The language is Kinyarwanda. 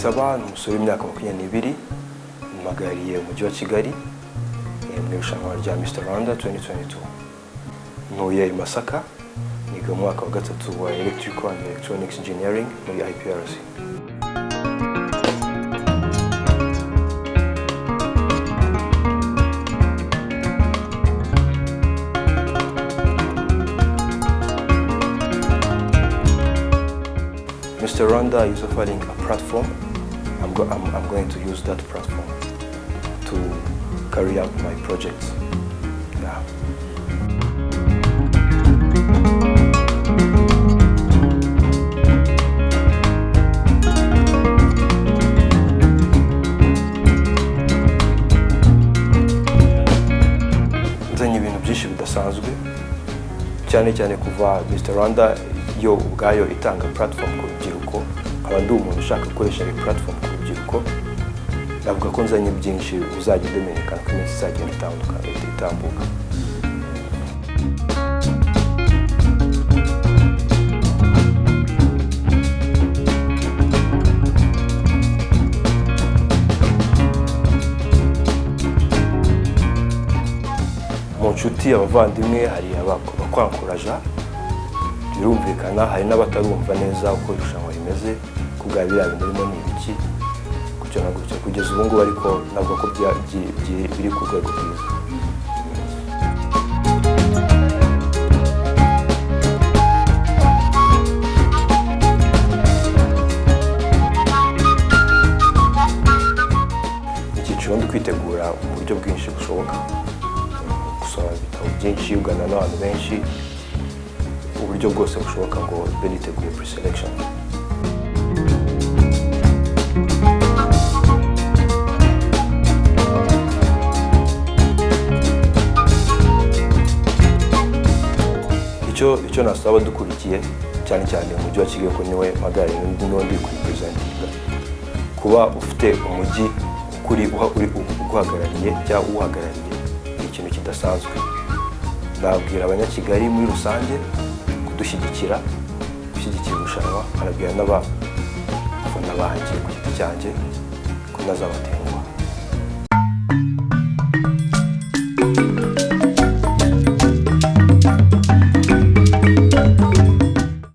Kayitaba ni umusore w'imyaka 22 mpagariye umujyi wa Kigali mu irushanwa rya Mister Rwanda 2022. Ntuye i Masaka, niga mu mwaka wa gatatu wa Electrical and Electronics Engineering muri IPRC. Mister Rwanda is offering a platform. I'm going to use that platform to carry out my projects. Yeah. Nzanye ibintu byinshi bidasanzwe cyane kuva Mister Rwanda yo ubwayo itanga platform ku rubyiruko, abandi umuntu ushaka gukoresha iyi platform ku rubyiruko. Navuga ko nzanye byinshi uzagenda umenyekana ko iminsi izagenda itambuka. Mu nshuti abavandimwe hari abakwankuraja, birumvikana hari n'abatarumva neza uko irushanwa rimeze, kubwa biriya bintu birimo n'ibiki kucyo nagutse kugeza ubu ngubu, ariko nabwo ko biri ku rwego rwiza. Icyiciro ndi kwitegura mu buryo bwinshi bushoboka, gusoma ibitabo byinshi, ugana n'abantu benshi, uburyo bwose bushoboka ngo mbe niteguye pre-selection. Icyo nasaba dukurikiye cyane umujyi wa Kigali ko niwe magari n'undi kurepresentinga, kuba ufite umujyi kuri uhagarariye cyangwa uhagarariye ikintu kidasanzwe. Nabwira abanyakigali muri rusange kudushyigikira irushanwa, arabwira n'abafana banjye ku giti cyanjye ko nazabatera.